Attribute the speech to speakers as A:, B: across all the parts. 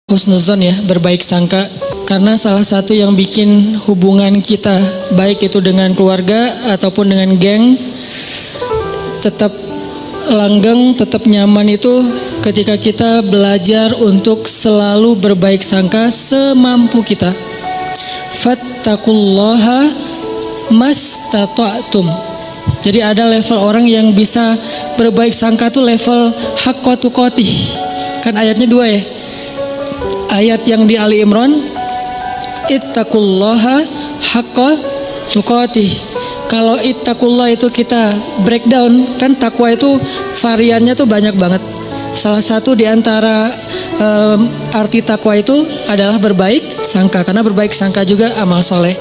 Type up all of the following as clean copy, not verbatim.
A: Husnuzon ya, berbaik sangka, karena salah satu yang bikin hubungan kita baik itu dengan keluarga ataupun dengan geng tetap langgeng, tetap nyaman itu ketika kita belajar untuk selalu berbaik sangka semampu kita. Fattaqullaha mastata'tum. Jadi ada level orang yang bisa berbaik sangka tuh level haqqa tuqatih. Kan ayatnya 2 ya. Ayat yang di Ali Imran, ittaqullaha haqqa tuqatih. Kalau ittaqullah itu kita breakdown, kan takwa itu variannya tuh banyak banget. Salah satu di antara arti takwa itu adalah berbaik sangka, karena berbaik sangka juga amal soleh.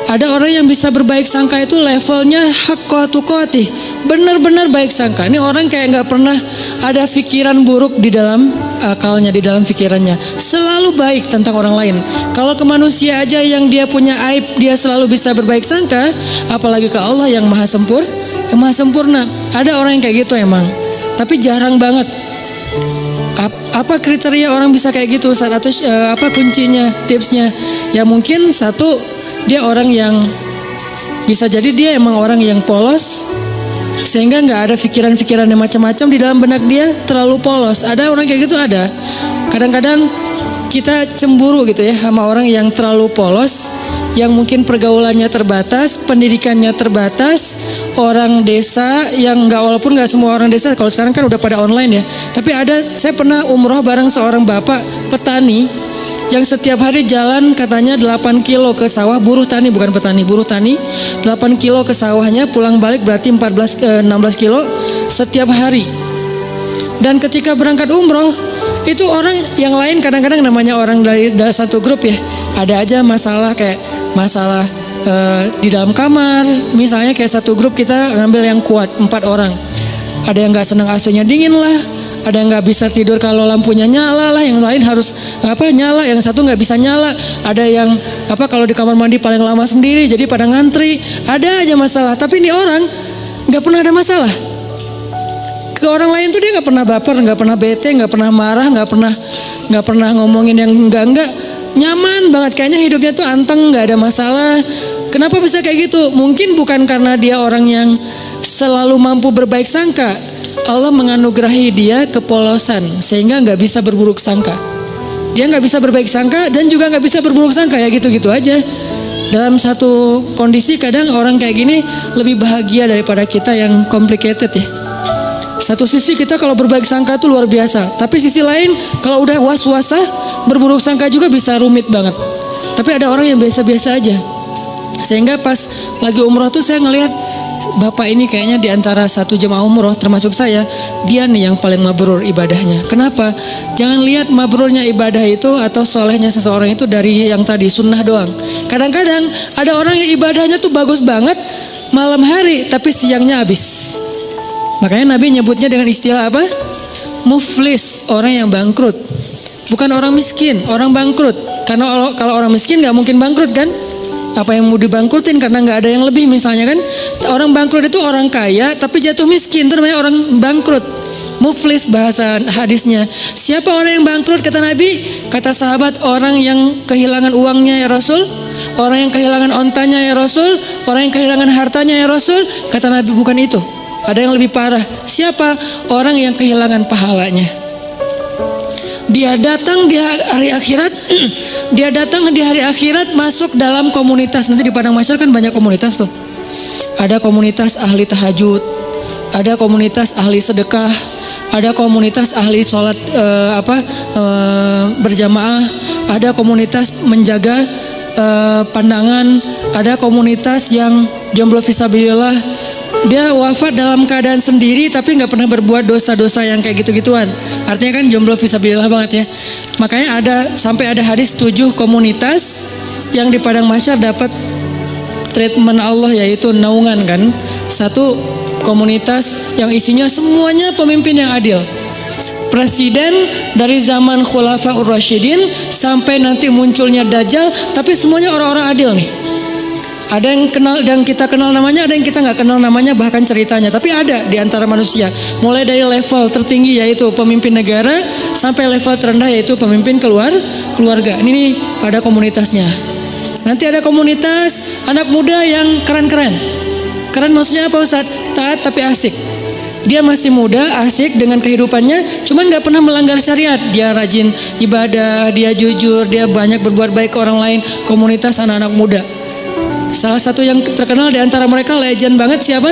A: Ada orang yang bisa berbaik sangka itu levelnya haqqa tuqatih, benar-benar baik sangka. Ini orang kayak nggak pernah ada pikiran buruk di dalam akalnya, di dalam pikirannya. Selalu baik tentang orang lain. Kalau ke manusia aja yang dia punya aib, dia selalu bisa berbaik sangka, apalagi ke Allah yang maha sempurna. Ada orang yang kayak gitu emang, tapi jarang banget. Apa kriteria orang bisa kayak gitu? Atau apa kuncinya, tipsnya? Ya mungkin satu, dia orang yang bisa jadi dia emang orang yang polos, sehingga nggak ada pikiran-pikiran yang macam-macam di dalam benak dia, terlalu polos. Ada orang kayak gitu, ada. Kadang-kadang kita cemburu gitu ya sama orang yang terlalu polos, yang mungkin pergaulannya terbatas, pendidikannya terbatas, orang desa yang walaupun nggak semua orang desa, kalau sekarang kan udah pada online ya. Tapi saya pernah umroh bareng seorang bapak petani yang setiap hari jalan katanya 8 kilo ke sawah, buruh tani bukan petani, buruh tani, 8 kilo ke sawahnya, pulang balik berarti 16 kilo setiap hari. Dan ketika berangkat umroh, itu orang yang lain kadang-kadang namanya orang dari satu grup ya, ada aja masalah kayak masalah di dalam kamar, misalnya kayak satu grup kita ngambil yang kuat 4 orang, ada yang nggak senang AC-nya dingin lah, ada yang nggak bisa tidur kalau lampunya nyala lah, yang lain harus nyala, yang satu nggak bisa nyala, ada yang kalau di kamar mandi paling lama sendiri, jadi pada ngantri, ada aja masalah. Tapi ini orang nggak pernah ada masalah. Ke orang lain tuh dia nggak pernah baper, nggak pernah bete, nggak pernah marah, nggak pernah ngomongin yang enggak, nyaman banget, kayaknya hidupnya tuh anteng, nggak ada masalah. Kenapa bisa kayak gitu? Mungkin bukan karena dia orang yang selalu mampu berbaik sangka. Allah menganugerahi dia kepolosan sehingga nggak bisa berburuk sangka. Dia nggak bisa berbaik sangka dan juga nggak bisa berburuk sangka, ya gitu-gitu aja. Dalam satu kondisi kadang orang kayak gini lebih bahagia daripada kita yang complicated ya. Satu sisi kita kalau berbaik sangka itu luar biasa, tapi sisi lain kalau udah was-wasa berburuk sangka juga bisa rumit banget. Tapi ada orang yang biasa-biasa aja. Sehingga pas lagi umroh tuh saya ngelihat bapak ini kayaknya di antara satu jemaah umroh termasuk saya, dia nih yang paling mabrur ibadahnya. Kenapa? Jangan lihat mabrurnya ibadah itu atau solehnya seseorang itu dari yang tadi sunnah doang. Kadang-kadang ada orang yang ibadahnya tuh bagus banget malam hari tapi siangnya habis. Makanya Nabi nyebutnya dengan istilah apa? Muflis, orang yang bangkrut. Bukan orang miskin, orang bangkrut. Karena kalau orang miskin nggak mungkin bangkrut kan? Apa yang mau dibangkrutin karena nggak ada yang lebih misalnya kan. Orang bangkrut itu orang kaya tapi jatuh miskin, itu namanya orang bangkrut. Muflis bahasa hadisnya. Siapa orang yang bangkrut kata Nabi? Kata sahabat, orang yang kehilangan uangnya ya Rasul, orang yang kehilangan ontanya ya Rasul, orang yang kehilangan hartanya ya Rasul. Kata Nabi, bukan itu, ada yang lebih parah. Siapa? Orang yang kehilangan pahalanya. Dia datang di hari akhirat, dia datang di hari akhirat masuk dalam komunitas. Nanti di padang mahsyar kan banyak komunitas tuh. Ada komunitas ahli tahajud, ada komunitas ahli sedekah, ada komunitas ahli sholat berjamaah, ada komunitas menjaga pandangan, ada komunitas yang jomblo fisabilillah. Dia wafat dalam keadaan sendiri tapi nggak pernah berbuat dosa-dosa yang kayak gitu-gituan. Artinya kan jomblo fisabilillah banget ya. Makanya sampai ada hadis 7 komunitas yang di padang mahsyar dapat treatment Allah, yaitu naungan kan. Satu komunitas yang isinya semuanya pemimpin yang adil. Presiden dari zaman Khulafaur Rasyidin sampai nanti munculnya Dajjal, tapi semuanya orang-orang adil nih. Ada yang kenal dan kita kenal namanya, ada yang kita nggak kenal namanya bahkan ceritanya. Tapi ada di antara manusia. Mulai dari level tertinggi yaitu pemimpin negara sampai level terendah yaitu pemimpin keluarga. Ini nih ada komunitasnya. Nanti ada komunitas anak muda yang keren-keren. Keren maksudnya apa Ustaz? Taat tapi asik. Dia masih muda, asik dengan kehidupannya, cuman nggak pernah melanggar syariat. Dia rajin ibadah, dia jujur, dia banyak berbuat baik ke orang lain. Komunitas anak-anak muda. Salah satu yang terkenal di antara mereka legend banget siapa?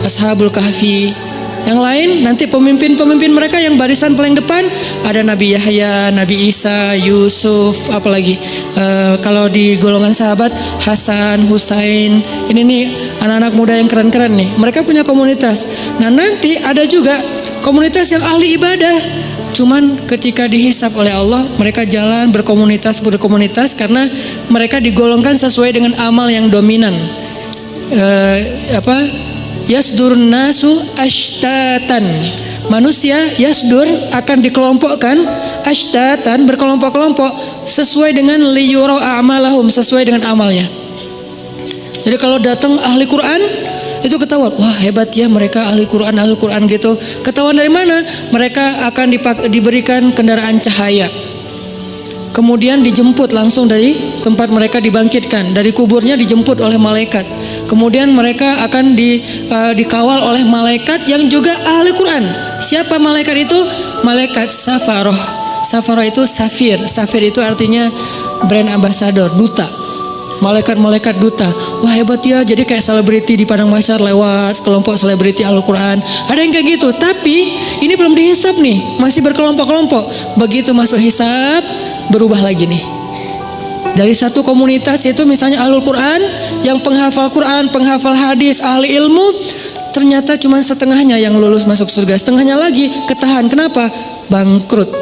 A: Ashabul Kahfi. Yang lain nanti pemimpin-pemimpin mereka yang barisan paling depan ada Nabi Yahya, Nabi Isa, Yusuf, apalagi kalau di golongan sahabat Hasan, Husain. Ini nih anak-anak muda yang keren-keren nih. Mereka punya komunitas. Nah nanti ada juga komunitas yang ahli ibadah. Cuman ketika dihisap oleh Allah, mereka jalan berkomunitas karena mereka digolongkan sesuai dengan amal yang dominan. Yasdurun nasu ashtatan. Manusia yasdur akan dikelompokkan ashtatan, berkelompok-kelompok sesuai dengan liyura a'malahum, sesuai dengan amalnya. Jadi kalau datang ahli Quran itu ketahuan, wah hebat ya mereka ahli Quran gitu. Ketahuan dari mana? Mereka akan diberikan kendaraan cahaya. Kemudian dijemput langsung dari tempat mereka dibangkitkan, dari kuburnya dijemput oleh malaikat. Kemudian mereka akan dikawal oleh malaikat yang juga ahli Quran. Siapa malaikat itu? Malaikat Safaroh. Safaroh itu safir. Safir itu artinya brand ambassador, duta. Malaikat-malaikat duta. Wah hebat ya, jadi kayak selebriti di padang mahsyar lewat kelompok selebriti Al-Quran. Ada yang kayak gitu, tapi ini belum dihisap nih, masih berkelompok-kelompok. Begitu masuk hisap, berubah lagi nih. Dari satu komunitas itu misalnya Ahlul Quran, yang penghafal Quran, penghafal hadis, ahli ilmu, ternyata cuma setengahnya yang lulus masuk surga, setengahnya lagi ketahan. Kenapa? Bangkrut.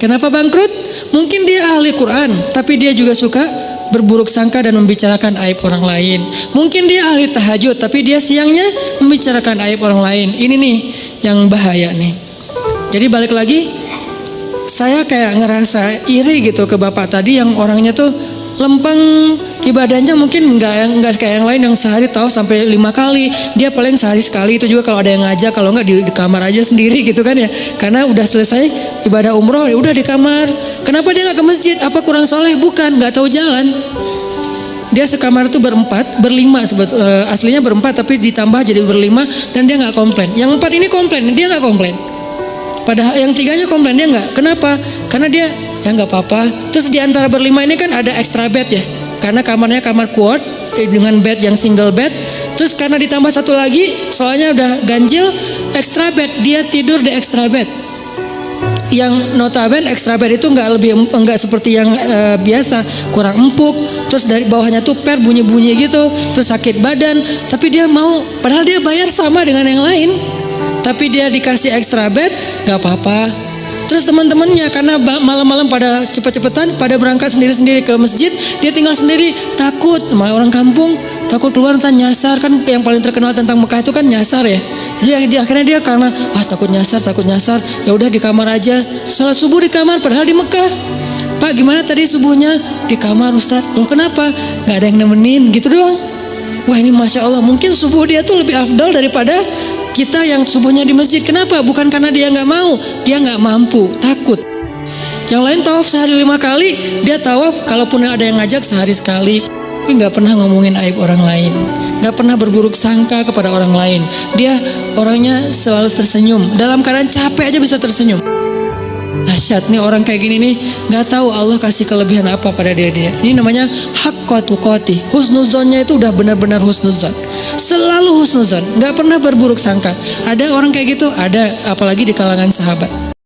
A: Kenapa bangkrut? Mungkin dia ahli Quran, tapi dia juga suka berburuk sangka dan membicarakan aib orang lain. Mungkin dia ahli tahajud, tapi dia siangnya membicarakan aib orang lain. Ini nih yang bahaya nih. Jadi balik lagi, saya kayak ngerasa iri gitu ke bapak tadi yang orangnya tuh lempeng ibadahnya, mungkin nggak kayak yang lain yang sehari tahu sampai 5 kali. Dia paling sehari sekali, itu juga kalau ada yang ngajak, kalau nggak di kamar aja sendiri gitu kan ya. Karena udah selesai ibadah umroh ya udah di kamar. Kenapa dia nggak ke masjid? Apa kurang soleh? Bukan, nggak tahu jalan. Dia sekamar tuh berlima aslinya berempat tapi ditambah jadi berlima dan dia nggak komplain. Yang 4 ini komplain, dia nggak komplain. Padahal yang 3-nya komplain, dia nggak. Kenapa? Karena dia ya nggak apa-apa. Terus di antara berlima ini kan ada extra bed ya. Karena kamarnya kamar quad dengan bed yang single bed. Terus karena ditambah satu lagi, soalnya udah ganjil, extra bed, dia tidur di extra bed. Yang notabene extra bed itu nggak seperti yang biasa, kurang empuk. Terus dari bawahnya tuh per bunyi-bunyi gitu, terus sakit badan. Tapi dia mau, padahal dia bayar sama dengan yang lain. Tapi dia dikasih extra bed, nggak apa-apa. Terus teman-temannya karena malam-malam pada cepet-cepetan, pada berangkat sendiri-sendiri ke masjid, dia tinggal sendiri, takut sama orang kampung, takut keluar entah nyasar. Kan yang paling terkenal tentang Mekah itu kan nyasar ya. Jadi akhirnya dia karena takut nyasar, ya udah di kamar aja. Salat subuh di kamar, padahal di Mekah. Pak gimana tadi subuhnya? Di kamar Ustaz. Loh kenapa? Gak ada yang nemenin gitu doang. Wah ini Masya Allah, mungkin subuh dia tuh lebih afdal daripada kita yang subuhnya di masjid. Kenapa? Bukan karena dia nggak mau, dia nggak mampu, takut. Yang lain tawaf sehari 5 kali, dia tawaf kalaupun ada yang ngajak sehari sekali. Tapi nggak pernah ngomongin aib orang lain, nggak pernah berburuk sangka kepada orang lain. Dia orangnya selalu tersenyum, dalam keadaan capek aja bisa tersenyum. Dahsyat nih orang kayak gini nih, nggak tahu Allah kasih kelebihan apa pada dia. Ini namanya haqqa tuqati. Husnuzonnya itu udah benar-benar husnuzon, selalu husnuzon, nggak pernah berburuk sangka. Ada orang kayak gitu, ada, apalagi di kalangan sahabat.